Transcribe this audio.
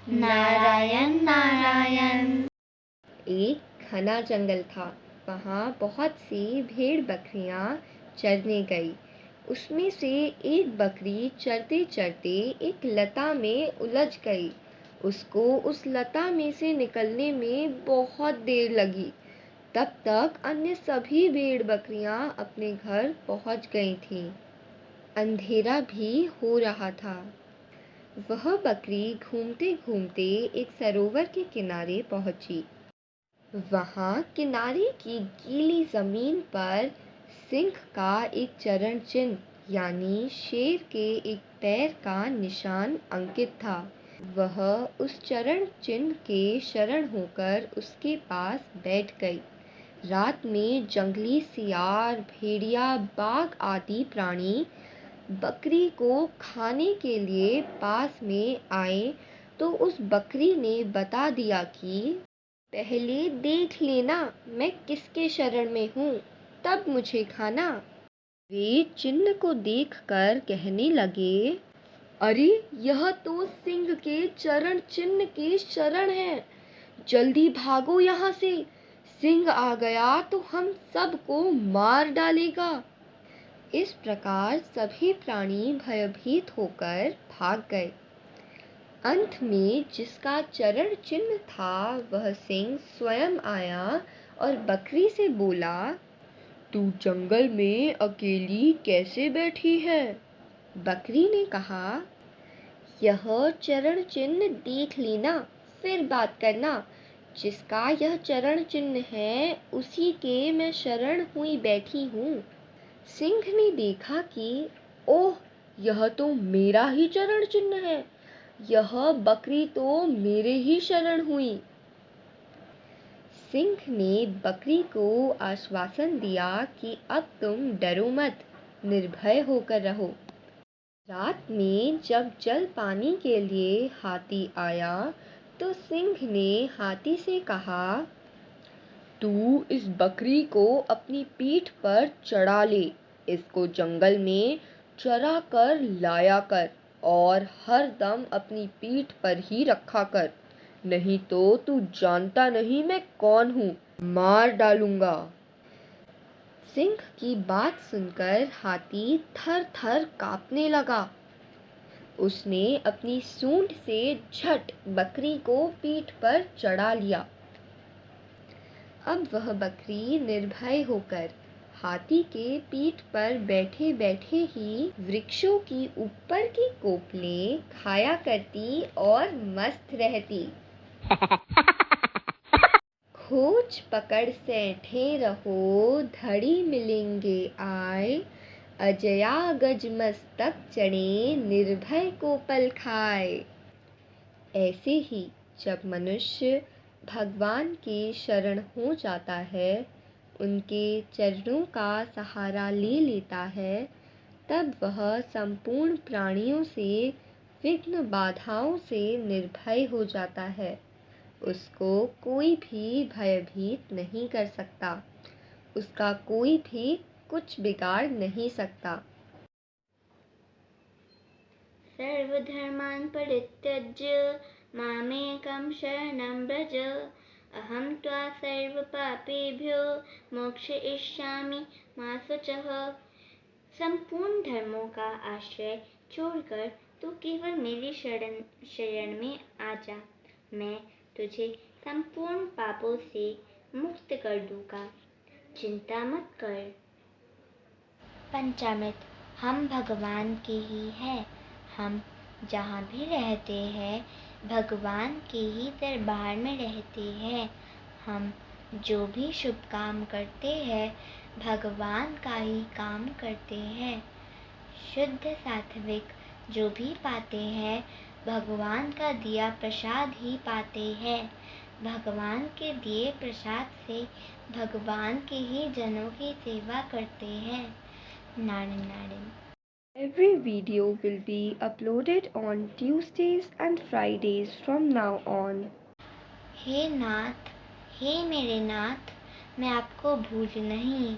नारायण नारायण। एक घना जंगल था। वहाँ बहुत सी भेड़ बकरियाँ चरने गई। उसमें से एक बकरी चरते चरते एक लता में उलझ गई। उसको उस लता में से निकलने में बहुत देर लगी। तब तक अन्य सभी भेड़ बकरियाँ अपने घर पहुँच गई थीं। अंधेरा भी हो रहा था। वह बकरी घूमते घूमते एक सरोवर के किनारे पहुंची। वहां किनारे की गीली जमीन पर सिंह का एक चरण चिन्ह यानी शेर के एक पैर का निशान अंकित था। वह उस चरण चिन्ह के शरण होकर उसके पास बैठ गई। रात में जंगली सियार, भेड़िया, बाघ आदि प्राणी बकरी को खाने के लिए पास में आए तो उस बकरी ने बता दिया कि पहले देख लेना मैं किसके शरण में हूँ, तब मुझे खाना। वे चिन्ह को देखकर कहने लगे, अरे यह तो सिंह के चरण चिन्ह के शरण है। जल्दी भागो यहाँ से। सिंह आ गया तो हम सबको मार डालेगा। इस प्रकार सभी प्राणी भयभीत होकर भाग गए। अंत में जिसका चरण चिन्ह था वह सिंह स्वयं आया और बकरी से बोला, तू जंगल में अकेली कैसे बैठी है? बकरी ने कहा, यह चरण चिन्ह देख लेना, फिर बात करना। जिसका यह चरण चिन्ह है उसी के मैं शरण हुई बैठी हूँ। सिंह ने देखा कि ओह, यह तो मेरा ही चरण चिन्ह है। यह बकरी तो मेरे ही शरण हुई। सिंह ने बकरी को आश्वासन दिया कि अब तुम डरो मत, निर्भय होकर रहो। रात में जब जल पानी के लिए हाथी आया तो सिंह ने हाथी से कहा, तू इस बकरी को अपनी पीठ पर चढ़ा ले। इसको जंगल में चरा कर लाया कर और हर दम अपनी पीठ पर ही रखा कर, नहीं तो तू जानता नहीं मैं कौन हूँ, मार डालूंगा। सिंह की बात सुनकर हाथी थर थर कांपने लगा। उसने अपनी सूंड से झट बकरी को पीठ पर चढ़ा लिया। अब वह बकरी निर्भय होकर हाथी के पीठ पर बैठे बैठे ही वृक्षों की ऊपर की कोपलें खाया करती और मस्त रहती। खोज पकड़ सैंठे रहो, धड़ी मिलेंगे आए। अजया गज मस्तक चढ़े, निर्भय को पल खाए। ऐसे ही जब मनुष्य भगवान की शरण हो जाता है, उनके चरणों का सहारा ले लेता है, तब वह संपूर्ण प्राणियों से, विघ्न बाधाओं से निर्भय हो जाता है। उसको कोई भी भयभीत नहीं कर सकता। उसका कोई भी कुछ बिगाड़ नहीं सकता। सर्वधर्मान् परित्यज्य मामेकं शरणं व्रज। अहं त्वा सर्वपापेभ्यो मोक्षयिष्यामि मा शुचः। संपूर्ण धर्मों का आश्रय छोड़कर तू केवल मेरी शरण में आ जा। मैं तुझे संपूर्ण पापों से मुक्त कर दूंगा। चिंता मत कर। पंचामृत, हम भगवान के ही हैं। हम जहाँ भी रहते हैं भगवान के ही दरबार में रहते हैं। हम जो भी शुभ काम करते हैं भगवान का ही काम करते हैं। शुद्ध सात्विक जो भी पाते हैं भगवान का दिया प्रसाद ही पाते हैं। भगवान के दिए प्रसाद से भगवान के ही जनों की सेवा करते हैं। Narayan Narayan. Every video will be uploaded on Tuesdays and Fridays from now on. हे नाथ, हे मेरे नाथ, मैं आपको भूल नहीं।